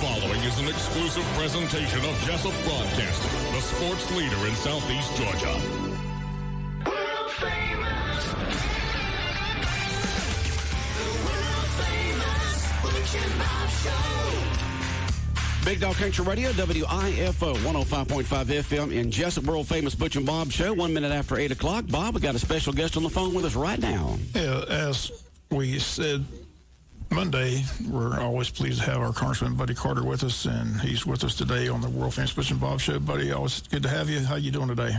following is an exclusive presentation of Jessup Broadcasting, the sports leader in Southeast Georgia. World famous. The world famous Burch and Bob Show. Big Dog Country Radio, WIFO 105.5 FM in Jessup, world famous Burch and Bob Show. 1 minute after 8 o'clock. Bob, we got a special guest on the phone with us right now. Yeah, as we said Monday, we're always pleased to have our Congressman Buddy Carter with us, and he's with us today on the world famous Burch and Bob Show. Buddy, always good to have you. How you doing today?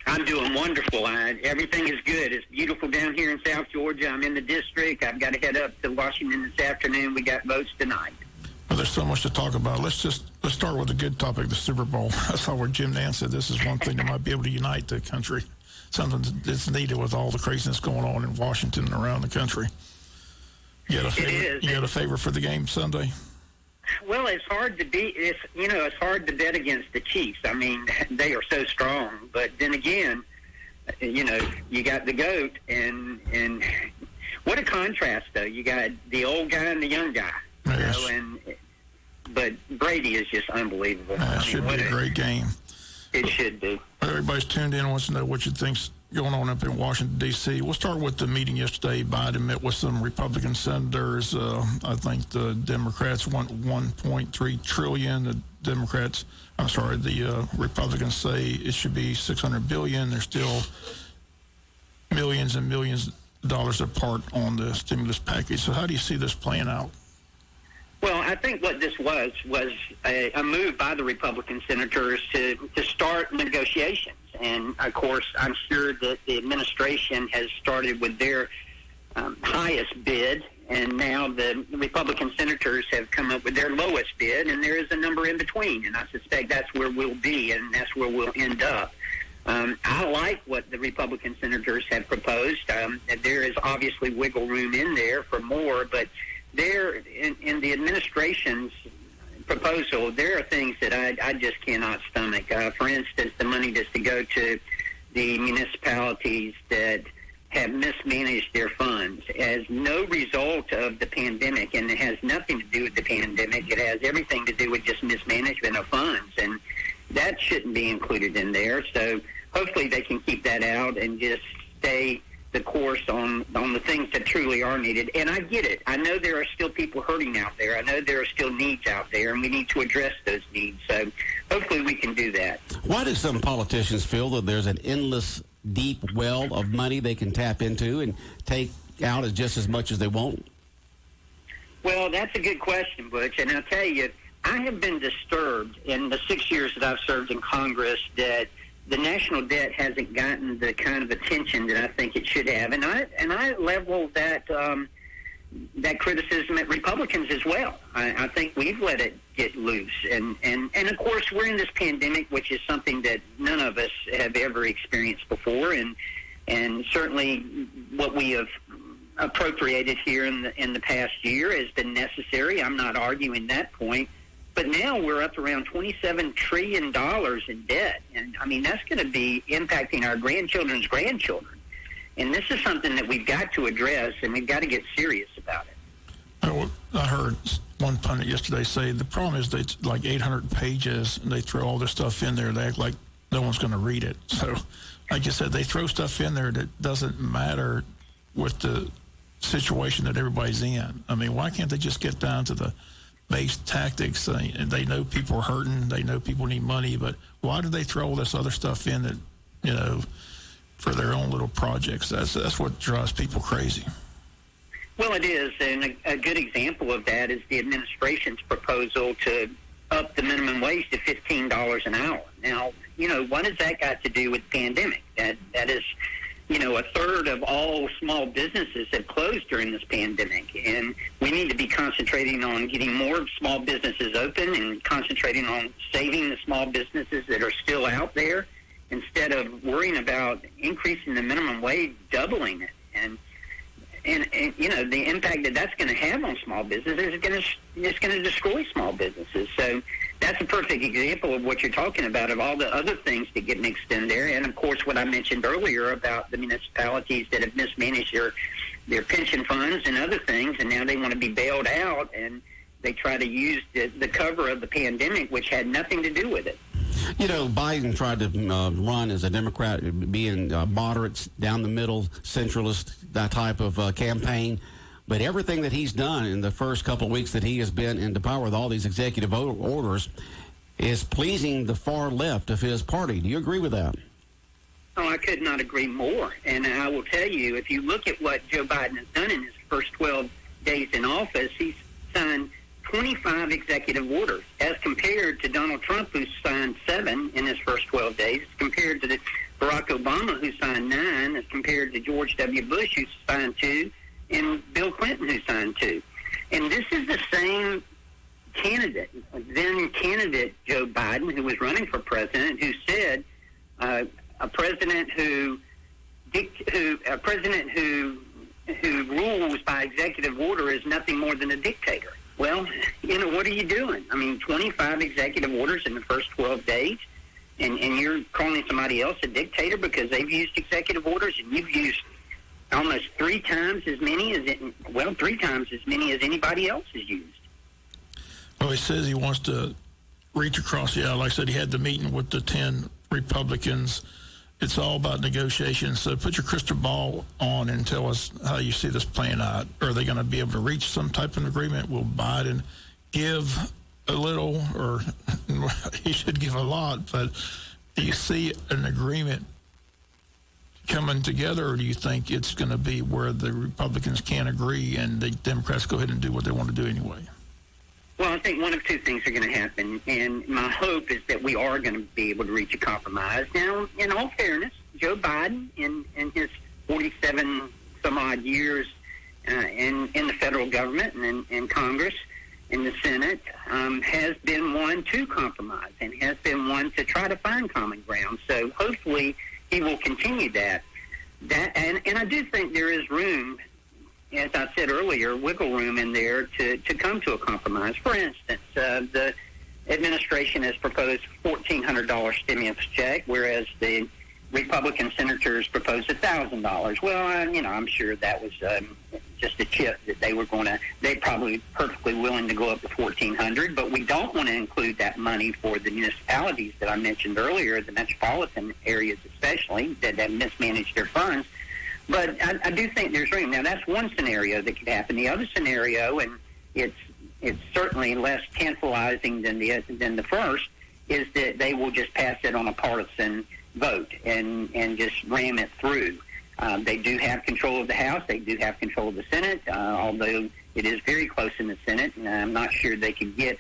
I'm doing wonderful. Everything is good. It's beautiful down here in South Georgia. I'm in the district. I've got to head up to Washington this afternoon. We got votes tonight. Well, there's so much to talk about. Let's start with a good topic, the Super Bowl. I saw where Jim Nance said this is one thing that might be able to unite the country, something that's needed with all the craziness going on in Washington and around the country. You got a favor for the game Sunday? Well, it's hard to it's hard to bet against the Chiefs. I mean, they are so strong. But then again, you got the GOAT, and what a contrast, though. You got the old guy and the young guy. Yes. But Brady is just unbelievable. It should be a great game. It should be. Everybody's tuned in and wants to know what you think's going on up in Washington, D.C. We'll start with the meeting yesterday. Biden met with some Republican senators. I think the Democrats want $1.3 trillion. The Republicans say it should be $600 billion. They're still millions and millions of dollars apart on the stimulus package. So how do you see this playing out? Well, I think what this was a move by the Republican senators to start negotiations. And, of course, I'm sure that the administration has started with their highest bid, and now the Republican senators have come up with their lowest bid, and there is a number in between. And I suspect that's where we'll be, and that's where we'll end up. I like what the Republican senators have proposed. There is obviously wiggle room in there for more, but there, in the administration's proposal, there are things that I just cannot stomach. For instance, the money that's to go to the municipalities that have mismanaged their funds as no result of the pandemic, and it has nothing to do with the pandemic. It has everything to do with just mismanagement of funds, and that shouldn't be included in there. So hopefully they can keep that out and just stay the course on the things that truly are needed. And I get it. I know there are still people hurting out there. I know there are still needs out there, and we need to address those needs. So hopefully we can do that. Why do some politicians feel that there's an endless, deep well of money they can tap into and take out as just as much as they want? Well, that's a good question, Butch. And I'll tell you, I have been disturbed in the 6 years that I've served in Congress that the national debt hasn't gotten the kind of attention that I think it should have, and I level that criticism at Republicans as well. I think we've let it get loose, and of course we're in this pandemic, which is something that none of us have ever experienced before, and certainly what we have appropriated here in the past year has been necessary. I'm not arguing that point. But now we're up around $27 trillion in debt. And, I mean, that's going to be impacting our grandchildren's grandchildren. And this is something that we've got to address, and we've got to get serious about it. I heard one pundit yesterday say the problem is it's like 800 pages, and they throw all this stuff in there. They act like no one's going to read it. So, like you said, they throw stuff in there that doesn't matter with the situation that everybody's in. I mean, why can't they just get down to the base tactics? They know people are hurting. They know people need money. But why do they throw all this other stuff in that, for their own little projects? That's what drives people crazy. Well, it is. And a good example of that is the administration's proposal to up the minimum wage to $15 an hour. Now, what has that got to do with the pandemic? That is, a third of all small businesses have closed during this pandemic, and we need to be concentrating on getting more small businesses open and concentrating on saving the small businesses that are still out there instead of worrying about increasing the minimum wage, doubling it. And the impact that that's going to have on small businesses is going to destroy small businesses. So that's a perfect example of what you're talking about, of all the other things that get mixed in there. And, of course, what I mentioned earlier about the municipalities that have mismanaged their pension funds and other things, and now they want to be bailed out. And They try to use the cover of the pandemic, which had nothing to do with it. You know, Biden tried to run as a Democrat, being moderates, down the middle, centralist, that type of campaign. But everything that he's done in the first couple of weeks that he has been into power with all these executive orders is pleasing the far left of his party. Do you agree with that? Oh, I could not agree more. And I will tell you, if you look at what Joe Biden has done in his first 12 days in office, he's signed 25 executive orders, as compared to Donald Trump, who signed 7 in his first 12 days, as compared to Barack Obama, who signed 9, as compared to George W. Bush, who signed 2, and Bill Clinton, who signed 2. And this is the same candidate, then candidate Joe Biden, who was running for president, who said a president who rules by executive order is nothing more than a dictator. Well, you know, what are you doing? I mean, 25 executive orders in the first 12 days, and you're calling somebody else a dictator because they've used executive orders, and you've used almost 3 times as many as anybody else has used. Well, he says he wants to reach across the aisle. Like I said, he had the meeting with the 10 Republicans. It's all about negotiations. So put your crystal ball on and tell us how you see this playing out. Are they going to be able to reach some type of agreement? Will Biden give a little, or he should give a lot? But do you see an agreement coming together, or do you think it's going to be where the Republicans can't agree and the Democrats go ahead and do what they want to do anyway? Well, I think one of 2 things are going to happen, and my hope is that we are going to be able to reach a compromise. Now, in all fairness, Joe Biden, in his 47-some-odd years in the federal government and in Congress, in the Senate, has been one to compromise and has been one to try to find common ground. So hopefully he will continue that. And I do think there is room, as I said earlier, wiggle room in there to come to a compromise. For instance, the administration has proposed $1,400 stimulus check, whereas the Republican senators proposed $1,000. Well, I'm sure that was just a chip that they're probably perfectly willing to go up to $1,400, but we don't want to include that money for the municipalities that I mentioned earlier, the metropolitan areas especially, that have mismanaged their funds. But I do think there's room. Now, that's one scenario that could happen. The other scenario, and it's certainly less tantalizing than the first, is that they will just pass it on a partisan vote and just ram it through. They do have control of the House. They do have control of the Senate, although it is very close in the Senate, and I'm not sure they could get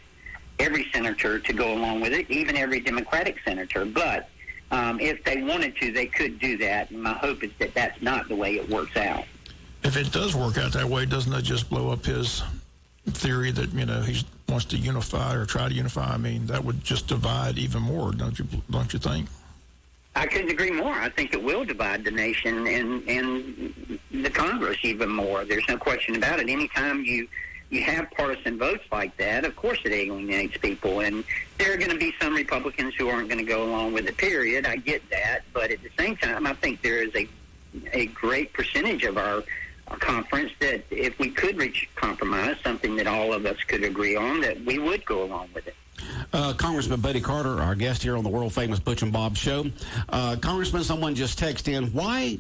every senator to go along with it, even every Democratic senator. But if they wanted to, they could do that, and my hope is that that's not the way it works out. If it does work out that way, doesn't that just blow up his theory that, he wants to unify or try to unify? I mean, that would just divide even more, don't you think? I couldn't agree more. I think it will divide the nation and the Congress even more. There's no question about it. Anytime you have partisan votes like that, of course it alienates people. And there are going to be some Republicans who aren't going to go along with it, period. I get that. But at the same time, I think there is a great percentage of our conference that if we could reach compromise, something that all of us could agree on, that we would go along with it. Congressman Buddy Carter, our guest here on the world-famous Burch and Bob Show. Congressman, someone just texted in, why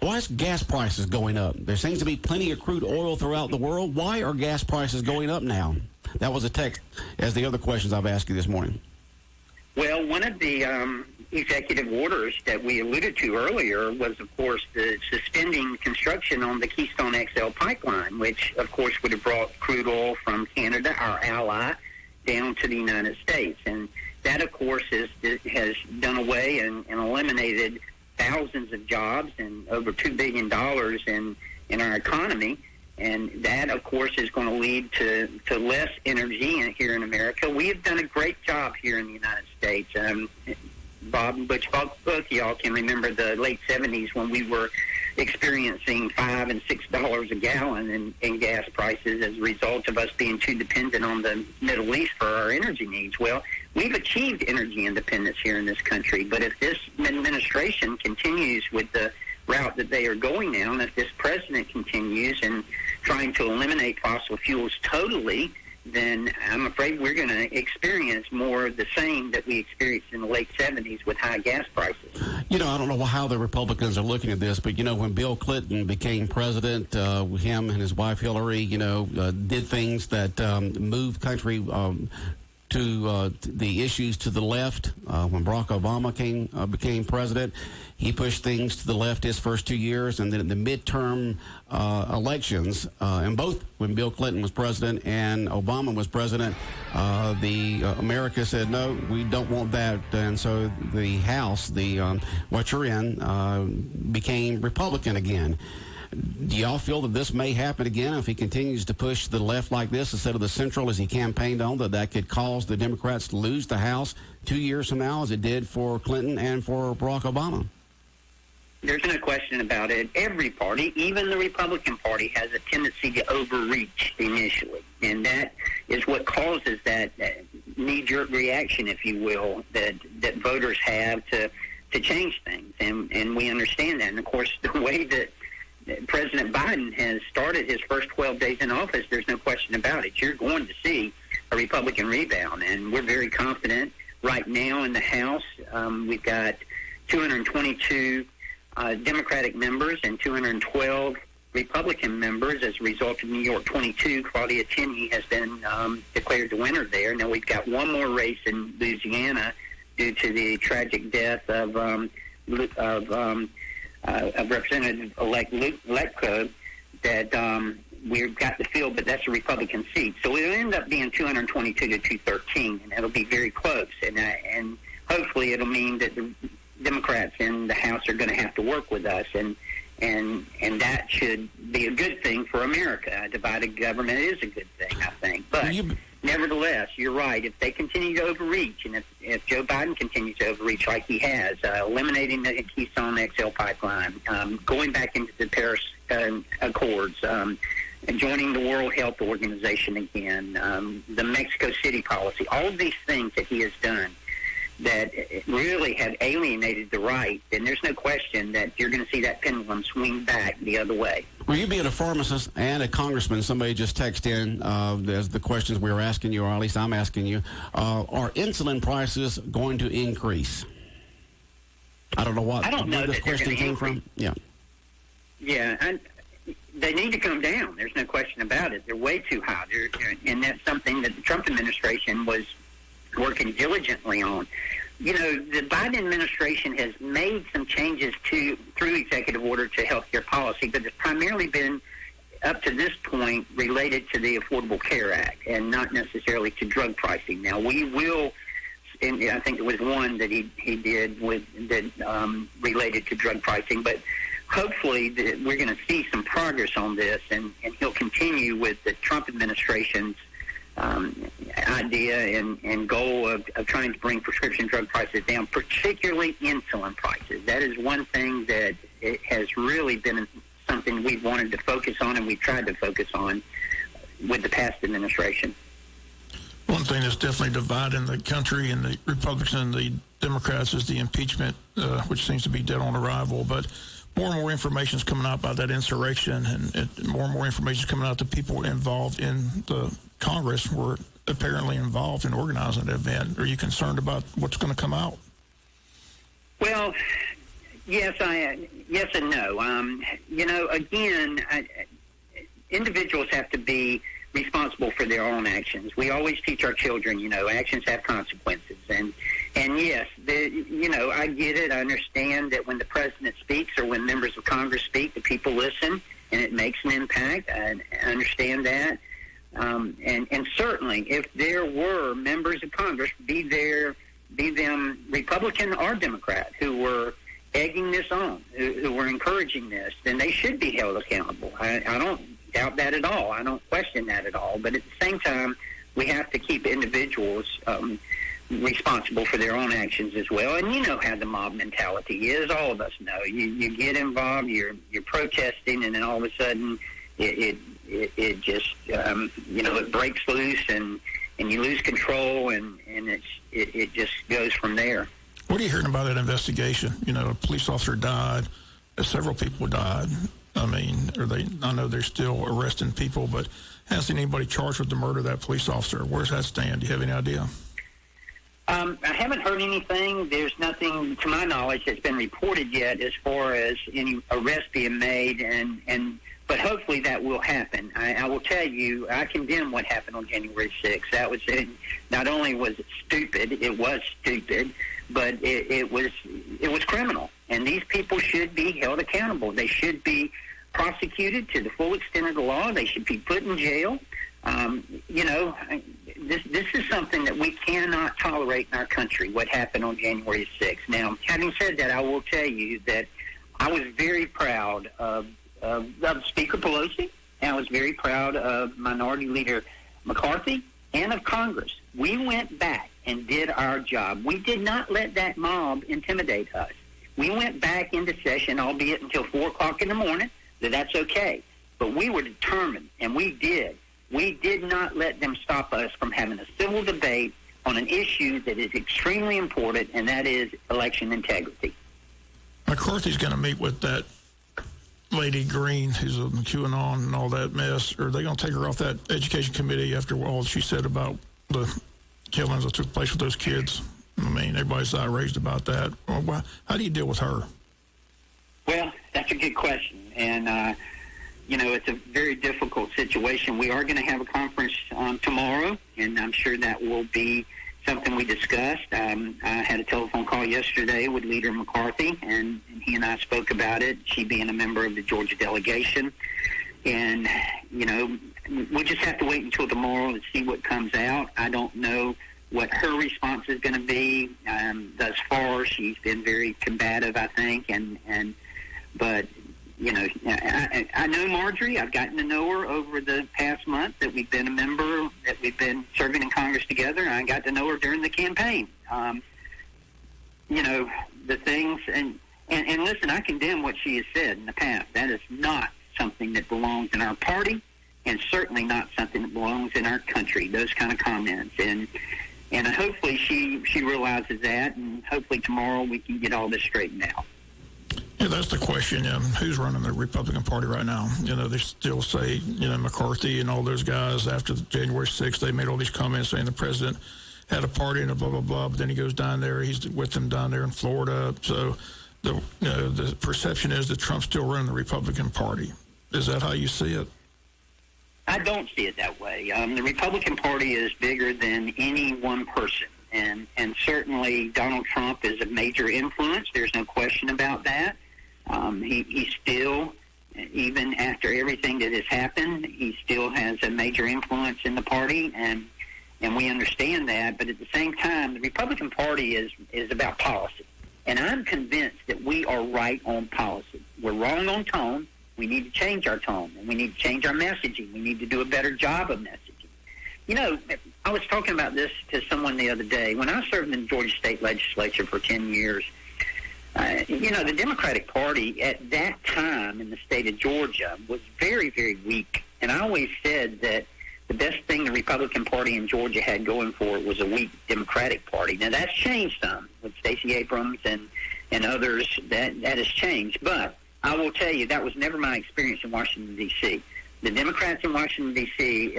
is gas prices going up? There seems to be plenty of crude oil throughout the world. Why are gas prices going up now? That was a text, as the other questions I've asked you this morning. Well, one of the executive orders that we alluded to earlier was, of course, the suspending construction on the Keystone XL pipeline, which, of course, would have brought crude oil from Canada, our ally, down to the United States. And that, of course, has done away and eliminated thousands of jobs and over $2 billion in our economy. And that, of course, is going to lead to less energy here in America. We have done a great job here in the United States. Bob and Butch, both of y'all can remember the late 70s when we were experiencing $5 and $6 a gallon in gas prices as a result of us being too dependent on the Middle East for our energy needs. Well, we've achieved energy independence here in this country, but if this administration continues with the route that they are going now, and if this president continues and trying to eliminate fossil fuels totally, then I'm afraid we're going to experience more of the same that we experienced in the late 70s with high gas prices. You know, I don't know how the Republicans are looking at this, but, you know, when Bill Clinton became president, him and his wife Hillary, did things that moved country to the issues to the left. When Barack Obama became president, he pushed things to the left his first 2 years, and then in the midterm elections, and both when Bill Clinton was president and Obama was president, America said, no, we don't want that, and so the House, what you're in, became Republican again. Do y'all feel that this may happen again if he continues to push to the left like this instead of the central as he campaigned on, that could cause the Democrats to lose the House 2 years from now as it did for Clinton and for Barack Obama? There's no question about it. Every party, even the Republican Party, has a tendency to overreach initially. And that is what causes that knee-jerk reaction, if you will, that voters have to change things. And we understand that. And, of course, the way that President Biden has started his first 12 days in office, there's no question about it. You're going to see a Republican rebound. And we're very confident right now in the House. We've got 222 Democratic members and 212 Republican members. As a result of New York 22, Claudia Tenney has been declared the winner there. Now we've got one more race in Louisiana due to the tragic death of Representative-elect Letko that we've got to fill, but that's a Republican seat. So it'll end up being 222 to 213, and that'll be very close. And hopefully it'll mean that the Democrats in the House are going to have to work with us, and that should be a good thing for America. A divided government is a good thing, I think. But nevertheless, you're right. If they continue to overreach, and if Joe Biden continues to overreach like he has, eliminating the Keystone XL pipeline, going back into the Paris Accords, and joining the World Health Organization again, the Mexico City policy, all of these things that he has done that really have alienated the right, then there's no question that you're going to see that pendulum swing back the other way. Well, you being a pharmacist and a congressman, somebody just texted in as the questions we were asking you, or at least I'm asking you, are insulin prices going to increase? I don't know where this question came from. Yeah. Yeah, they need to come down. There's no question about it. They're way too high. And that's something that the Trump administration was working diligently on. You know, the Biden administration has made some changes through executive order to healthcare policy, but it's primarily been, up to this point, related to the Affordable Care Act and not necessarily to drug pricing. Now, we will, and I think it was one that he did related to drug pricing, but hopefully we're going to see some progress on this, and he'll continue with the Trump administration's idea and goal of trying to bring prescription drug prices down, particularly insulin prices. That is one thing that it has really been something we've wanted to focus on, and we've tried to focus on with the past administration. One thing that's definitely dividing the country and the Republicans and the Democrats is the impeachment, which seems to be dead on arrival. But more and more information is coming out about that insurrection, and more and more information is coming out that people involved in the Congress were apparently involved in organizing the event. Are you concerned about what's going to come out? Well, yes and no. Again, individuals have to be responsible for their own actions. We always teach our children, actions have consequences. And yes, I get it. I understand that when the president speaks or when members of Congress speak, the people listen, and it makes an impact. I understand that. And certainly, if there were members of Congress, be them Republican or Democrat, who were egging this on, who were encouraging this, then they should be held accountable. I don't doubt that at all. I don't question that at all. But at the same time, we have to keep individuals responsible for their own actions as well. And you know how the mob mentality is. All of us know. You get involved, you're protesting, and then all of a sudden it just it breaks loose, and you lose control, and it just goes from there. What are you hearing about that investigation? A police officer died, several people died. I mean, I know they're still arresting people, but haven't seen anybody charged with the murder of that police officer. Where's that stand? Do you have any idea? I haven't heard anything. There's nothing, to my knowledge, that's been reported yet as far as any arrest being made, but hopefully that will happen. I will tell you, I condemn what happened on January 6th. That was not only was it stupid, but it was criminal, and these people should be held accountable. They should be prosecuted to the full extent of the law. They should be put in jail. This is something that we cannot tolerate in our country, what happened on January 6th. Now, having said that, I will tell you that I was very proud of Speaker Pelosi, and I was very proud of Minority Leader McCarthy and of Congress. We went back and did our job. We did not let that mob intimidate us. We went back into session, albeit until 4 o'clock in the morning, that's okay. But we were determined, and we did. We did not let them stop us from having a civil debate on an issue that is extremely important, and that is election integrity. McCarthy's going to meet with that Lady Green, who's on QAnon and all that mess. Are they going to take her off that education committee after all she said about the killings that took place with those kids? I mean, everybody's outraged about that. Well, how do you deal with her? Well, that's a good question, and it's a very difficult situation. We are going to have a conference tomorrow, and I'm sure that will be something we discussed. I had a telephone call yesterday with Leader McCarthy, and he and I spoke about it, she being a member of the Georgia delegation. And, we'll just have to wait until tomorrow to see what comes out. I don't know what her response is going to be. Thus far, she's been very combative, I think, but I know Marjorie. I've gotten to know her over the past month that we've been a member, that we've been serving in Congress together, and I got to know her during the campaign. The things, and listen, I condemn what she has said in the past. That is not something that belongs in our party, and certainly not something that belongs in our country, those kind of comments. And hopefully she realizes that, and hopefully tomorrow we can get all this straightened out. Yeah, that's the question. Who's running the Republican Party right now? They still say, McCarthy and all those guys after January 6th, they made all these comments saying the president had a party and blah, blah, blah, but then he goes down there. He's with them down there in Florida. So the perception is that Trump's still running the Republican Party. Is that how you see it? I don't see it that way. The Republican Party is bigger than any one person. And certainly Donald Trump is a major influence. There's no question about that. He still, even after everything that has happened, he still has a major influence in the party, and we understand that. But at the same time, the Republican Party is about policy. And I'm convinced that we are right on policy. We're wrong on tone. We need to change our tone, and we need to change our messaging. We need to do a better job of messaging. I was talking about this to someone the other day. When I served in the Georgia State Legislature for 10 years, the Democratic Party at that time in the state of Georgia was very, very weak. And I always said that the best thing the Republican Party in Georgia had going for it was a weak Democratic Party. Now, that's changed some with Stacey Abrams and others. That has changed. But I will tell you, that was never my experience in Washington, D.C. The Democrats in Washington, D.C.,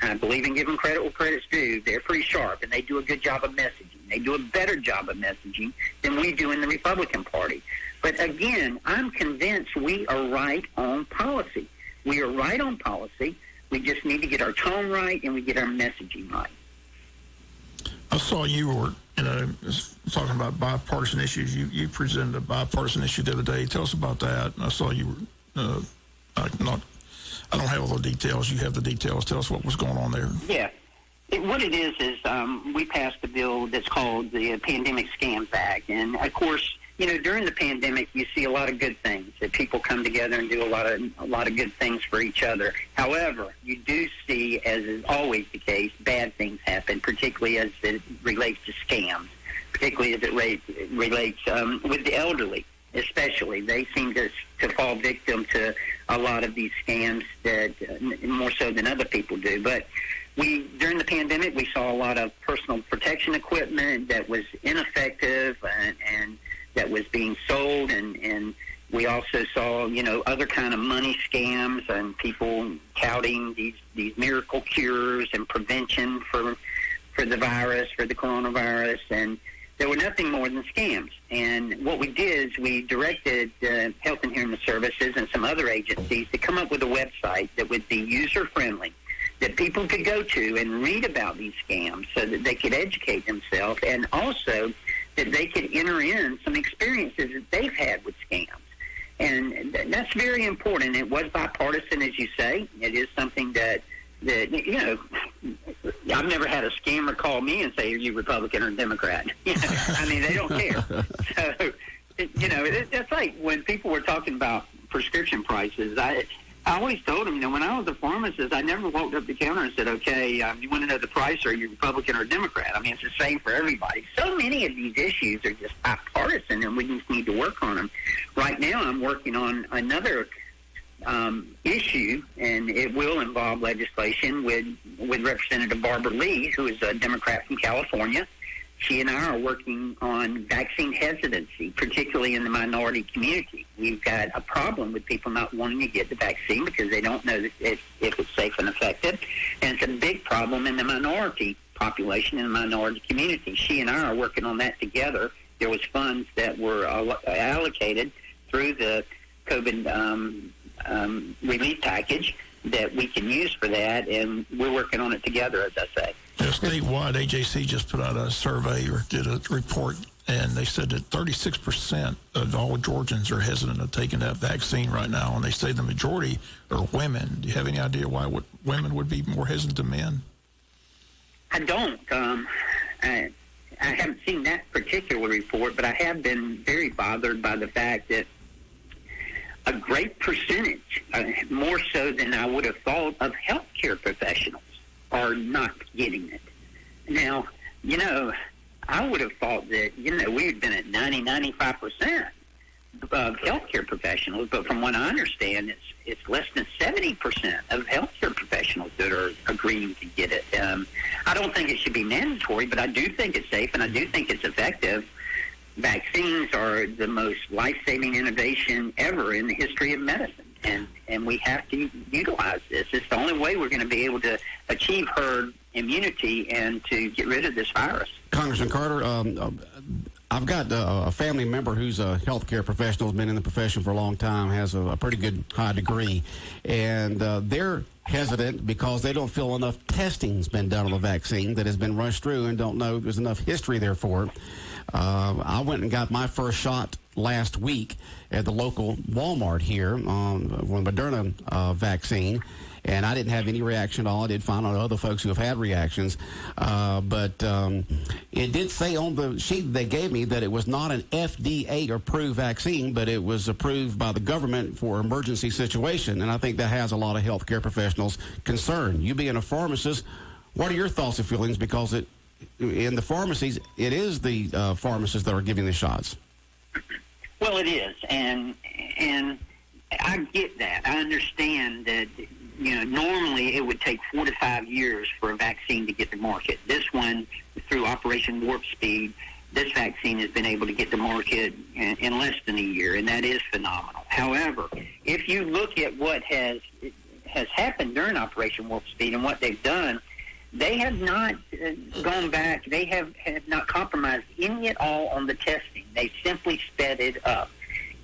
I believe in giving credit where credit's due. They're pretty sharp, and they do a good job of messaging. They do a better job of messaging than we do in the Republican Party. But again, I'm convinced we are right on policy. We are right on policy. We just need to get our tone right, and we get our messaging right. I saw you were, talking about bipartisan issues. You presented a bipartisan issue the other day. Tell us about that. I saw you were I don't have all the details. You have the details. Tell us what was going on there. Yeah. What it is we passed a bill that's called the Pandemic Scams Act. And, of course, during the pandemic, you see a lot of good things, that people come together and do a lot of good things for each other. However, you do see, as is always the case, bad things happen, particularly as it relates to scams, particularly as it relates with the elderly. Especially, they seem to fall victim to a lot of these scams that more so than other people do. But during the pandemic, we saw a lot of personal protection equipment that was ineffective and that was being sold, and we also saw other kind of money scams and people touting these miracle cures and prevention for the virus, for the coronavirus, and they were nothing more than scams. And what we did is we directed Health and Human Services and some other agencies to come up with a website that would be user-friendly, that people could go to and read about these scams so that they could educate themselves, and also that they could enter in some experiences that they've had with scams. And that's very important. It was bipartisan, as you say. It is something that you know, I've never had a scammer call me and say, are you Republican or Democrat? You know, I mean, they don't care. So, it's like when people were talking about prescription prices, I always told them, you know, when I was a pharmacist, I never walked up the counter and said, okay, you want to know the price, or are you Republican or Democrat? I mean, it's the same for everybody. So many of these issues are just bipartisan, and we just need to work on them. Right now, I'm working on another issue, and it will involve legislation with Representative Barbara Lee, who is a Democrat from California. She and I are working on vaccine hesitancy, particularly in the minority community. We've got a problem with people not wanting to get the vaccine because they don't know if it's safe and effective, and it's a big problem in the minority population, in the minority community. She and I are working on that together. There was funds that were allocated through the COVID relief package that we can use for that, and we're working on it together, as I say. Yeah, statewide, AJC just put out a survey or did a report, and they said that 36% of all Georgians are hesitant of taking that vaccine right now, and they say the majority are women. Do you have any idea why women would be more hesitant than men? I don't. I haven't seen that particular report, but I have been very bothered by the fact that a great percentage, more so than I would have thought, of healthcare professionals are not getting it. Now, you know, I would have thought that, you know, we had been at 95% of healthcare professionals, but from what I understand, it's less than 70% of healthcare professionals that are agreeing to get it. I don't think it should be mandatory, but I do think it's safe, and I do think it's effective. Vaccines are the most life-saving innovation ever in the history of medicine, and we have to utilize this. It's the only way we're going to be able to achieve herd immunity and to get rid of this virus. Congressman Carter, I've got a family member who's a healthcare professional, has been in the profession for a long time, has a pretty good high degree, and they're hesitant because they don't feel enough testing's been done on the vaccine that has been rushed through and don't know there's enough history there for it. I went and got my first shot last week at the local Walmart here on the Moderna vaccine, and I didn't have any reaction at all. I did find out other folks who have had reactions, but it did say on the sheet they gave me that it was not an FDA-approved vaccine, but it was approved by the government for emergency situation, and I think that has a lot of healthcare professionals concerned. You being a pharmacist, what are your thoughts and feelings? Because in the pharmacies, it is the pharmacists that are giving the shots. Well, it is, and I get that. I understand that, you know, normally it would take 4 to 5 years for a vaccine to get to market. This one, through Operation Warp Speed, this vaccine has been able to get to market in less than a year, and that is phenomenal. However, if you look at what has happened during Operation Warp Speed and what they've done, they have not gone back. They have not compromised any at all on the testing. They simply sped it up.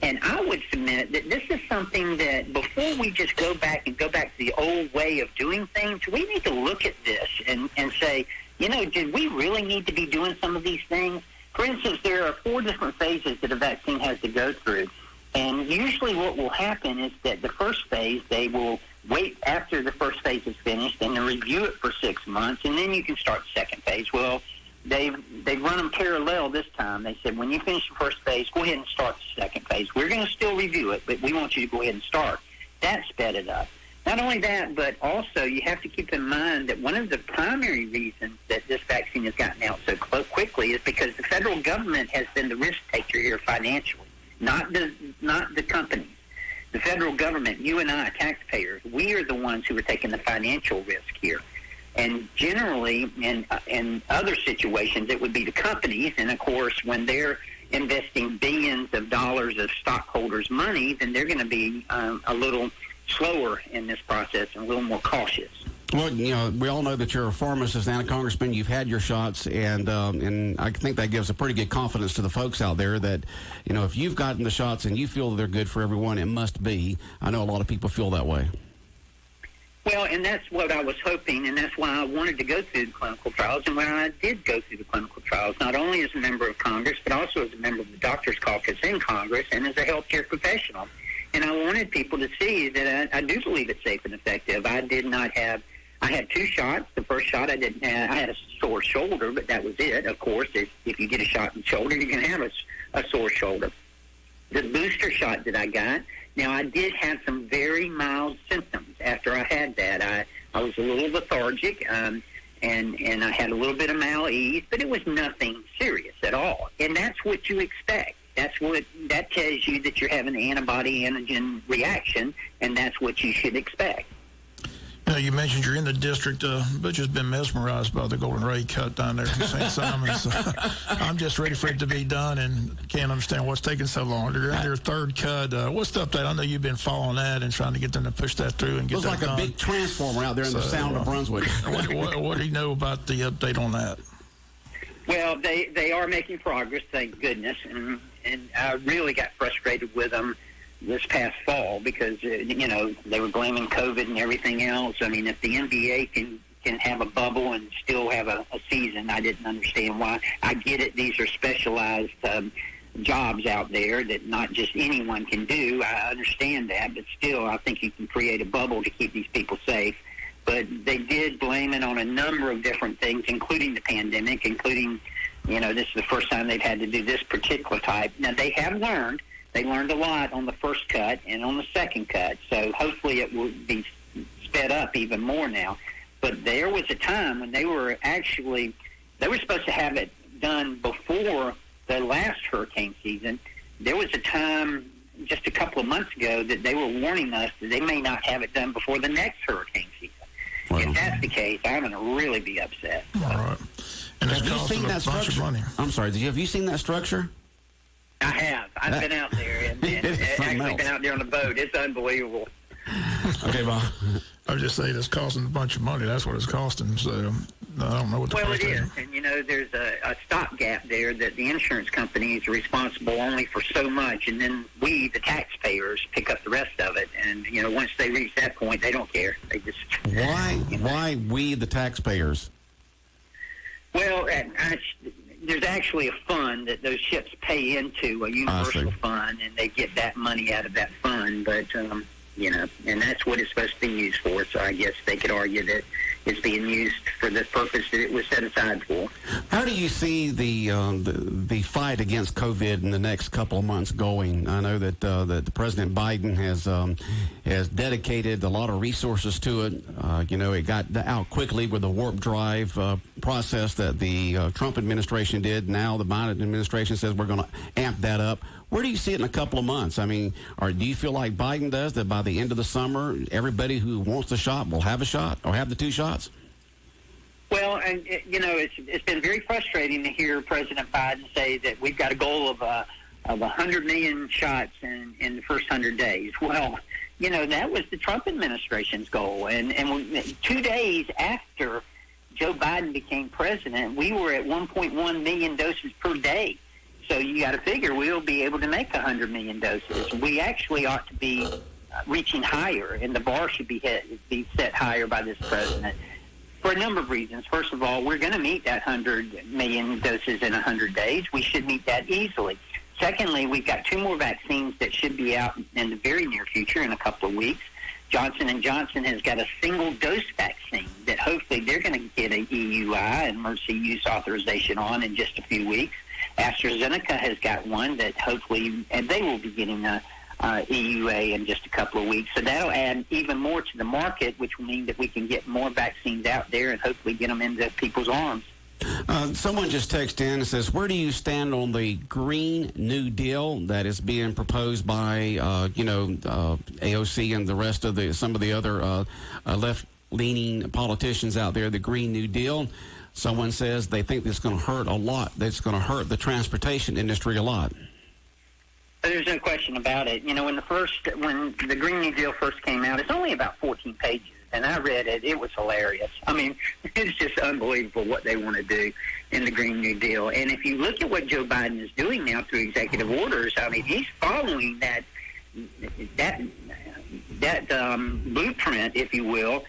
And I would submit that this is something that before we just go back to the old way of doing things, we need to look at this and say, you know, did we really need to be doing some of these things? For instance, there are 4 different phases that a vaccine has to go through. And usually what will happen is that the first phase, they will wait after the first phase is finished and then review it for 6 months, and then you can start the second phase. Well, they've run them parallel this time. They said, when you finish the first phase, go ahead and start the second phase. We're going to still review it, but we want you to go ahead and start. That sped it up. Not only that, but also you have to keep in mind that one of the primary reasons that this vaccine has gotten out so quickly is because the federal government has been the risk taker here financially, not the companies. The federal government, you and I, taxpayers, we are the ones who are taking the financial risk here. And generally, in other situations, it would be the companies. And, of course, when they're investing billions of dollars of stockholders' money, then they're going to be a little slower in this process and a little more cautious. Well, we all know that you're a pharmacist and a congressman. You've had your shots, and I think that gives a pretty good confidence to the folks out there that, if you've gotten the shots and you feel they're good for everyone, it must be. I know a lot of people feel that way. Well, and that's what I was hoping, and that's why I wanted to go through the clinical trials. And when I did go through the clinical trials, not only as a member of Congress, but also as a member of the Doctors Caucus in Congress and as a healthcare professional. And I wanted people to see that I do believe it's safe and effective. I had 2 shots. The first shot I had a sore shoulder, but that was it. Of course, if you get a shot in the shoulder, you can have a sore shoulder. The booster shot that I got, now I did have some very mild symptoms after I had that. I was a little lethargic, and I had a little bit of malaise, but it was nothing serious at all. And that's what you expect. That tells you that you're having an antibody-antigen reaction, and that's what you should expect. You mentioned you're in the district. Butch has been mesmerized by the Golden Ray cut down there from St. Simon's. I'm just ready for it to be done and can't understand what's taking so long. You're in your 3rd cut. What's the update? I know you've been following that and trying to get them to push that through and get that done. It was like a big transformer out there in the Sound of Brunswick. What do you know about the update on that? Well, they are making progress, thank goodness, and I really got frustrated with them this past fall because, they were blaming COVID and everything else. I mean, if the NBA can have a bubble and still have a season, I didn't understand why. I get it. These are specialized jobs out there that not just anyone can do. I understand that, but still, I think you can create a bubble to keep these people safe. But they did blame it on a number of different things, including the pandemic, including, this is the first time they've had to do this particular type. Now, they have learned. They learned a lot on the first cut and on the second cut, so hopefully it will be sped up even more now. But there was a time when they were supposed to have it done before the last hurricane season. There was a time just a couple of months ago that they were warning us that they may not have it done before the next hurricane season. Well, if that's the case, I'm going to really be upset. All right. And have you seen that structure? I'm sorry, have you seen that structure? I have. I've been out there and actually been out there on the boat. It's unbelievable. Okay, well, I was just saying it's costing a bunch of money. That's what it's costing. So I don't know what the Well, price it is. And, there's a stopgap there that the insurance companies are responsible only for so much, and then we, the taxpayers, pick up the rest of it. And, once they reach that point, they don't care. They just... Why we, the taxpayers? Well, there's actually a fund that those ships pay into, a universal fund, and they get that money out of that fund. But, and that's what it's supposed to be used for. So I guess they could argue that it's being used for the purpose that it was set aside for. How do you see the fight against COVID in the next couple of months going? I know that that President Biden has dedicated a lot of resources to it. It got out quickly with the warp drive process that the Trump administration did. Now the Biden administration says we're going to amp that up. Where do you see it in a couple of months? I mean, or do you feel like Biden does, that by the end of the summer, everybody who wants a shot will have a shot or have the 2 shots? Well, and it's been very frustrating to hear President Biden say that we've got a goal of 100 million shots in the first 100 days. Well, that was the Trump administration's goal. And 2 days after Joe Biden became president, we were at 1.1 million doses per day. So you got to figure we'll be able to make 100 million doses. We actually ought to be reaching higher, and the bar should be set higher by this president for a number of reasons. First of all, we're going to meet that 100 million doses in 100 days. We should meet that easily. Secondly, we've got 2 more vaccines that should be out in the very near future in a couple of weeks. Johnson & Johnson has got a single-dose vaccine that hopefully they're going to get a EUI, emergency use authorization, on in just a few weeks. AstraZeneca has got one that hopefully, and they will be getting a EUA in just a couple of weeks. So that'll add even more to the market, which will mean that we can get more vaccines out there and hopefully get them into people's arms. Someone just texted in and says, where do you stand on the Green New Deal that is being proposed by, AOC and the rest of some of the other left-leaning politicians out there, the Green New Deal? Someone says they think it's going to hurt a lot. That's going to hurt the transportation industry a lot. There's no question about it. You know, when the Green New Deal first came out, it's only about 14 pages, and I read it. It was hilarious. I mean, it's just unbelievable what they want to do in the Green New Deal. And if you look at what Joe Biden is doing now through executive orders, I mean, he's following that blueprint, if you will,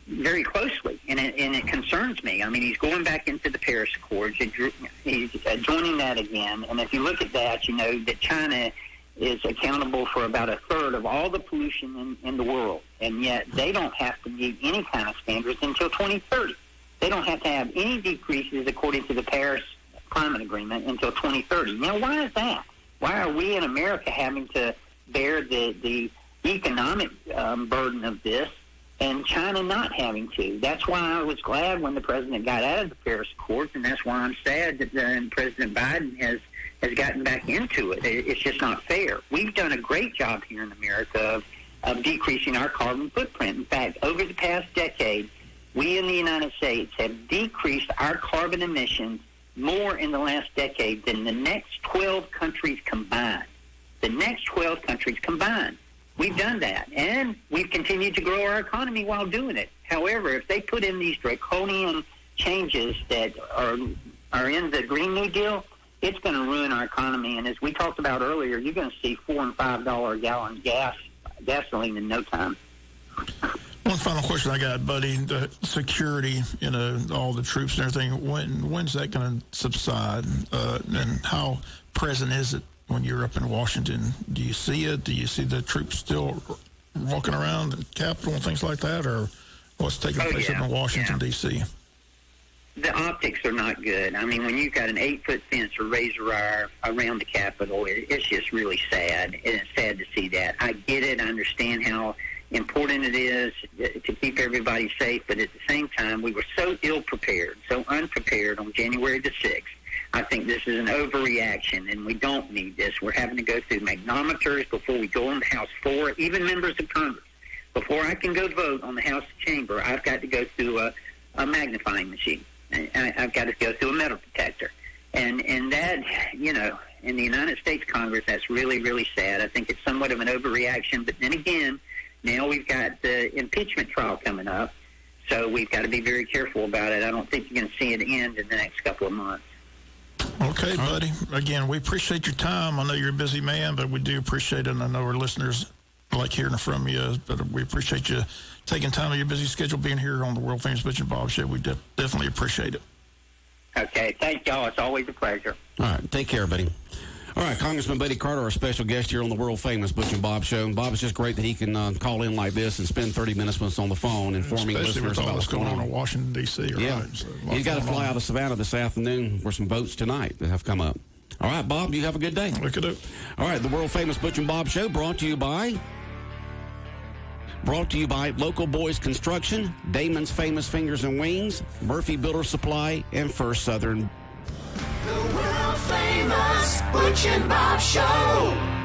very closely, and it concerns me. I mean, he's going back into the Paris Accords. He's joining that again. And if you look at that, you know that China is accountable for about a third of all the pollution in the world, and yet they don't have to meet any kind of standards until 2030. They don't have to have any decreases according to the Paris Climate Agreement until 2030. Now, why is that? Why are we in America having to bear the economic burden of this, and China not having to? That's why I was glad when the president got out of the Paris Accords, and that's why I'm sad that President Biden has gotten back into it. It's just not fair. We've done a great job here in America of decreasing our carbon footprint. In fact, over the past decade, we in the United States have decreased our carbon emissions more in the last decade than the next 12 countries combined. The next 12 countries combined. We've done that, and we've continued to grow our economy while doing it. However, if they put in these draconian changes that are in the Green New Deal, it's going to ruin our economy. And as we talked about earlier, you're going to see $4 and $5 a gallon gasoline in no time. One final question I got, buddy. The security, you know, all the troops and everything, when's that going to subside? And how present is it when you're up in Washington? Do you see it? Do you see the troops still walking around the Capitol and things like that? Or what's taking place up in Washington, D.C.? The optics are not good. I mean, when you've got an 8-foot fence or razor wire around the Capitol, it's just really sad. And it's sad to see that. I get it. I understand how important it is to keep everybody safe, but at the same time, we were so ill-prepared, so unprepared on January the 6th. I think this is an overreaction, and we don't need this. We're having to go through magnometers before we go on the House floor, even members of Congress. Before I can go vote on the House chamber, I've got to go through a magnifying machine. I've got to go through a metal detector. And that, you know, in the United States Congress, that's really, really sad. I think it's somewhat of an overreaction, but then again, now we've got the impeachment trial coming up, so we've got to be very careful about it. I don't think you're going to see it end in the next couple of months. Okay, buddy. Again, we appreciate your time. I know you're a busy man, but we do appreciate it, and I know our listeners like hearing from you, but we appreciate you taking time out of your busy schedule being here on the World Famous Burch and Bob Show. We definitely appreciate it. Okay, thank y'all. It's always a pleasure. All right, take care, buddy. All right, Congressman Buddy Carter, our special guest here on the world-famous Burch and Bob Show. And Bob, it's just great that he can call in like this and spend 30 minutes with us on the phone informing listeners about what's going on in Washington, D.C. Yeah. Right? So he's got to fly out of Savannah this afternoon for some votes tonight that have come up. All right, Bob, you have a good day. Look at it. All right, the world-famous Burch and Bob Show brought to you by Local Boys Construction, Damon's Famous Fingers and Wings, Murphy Builder Supply, and First Southern. The world famous Burch and Bob Show.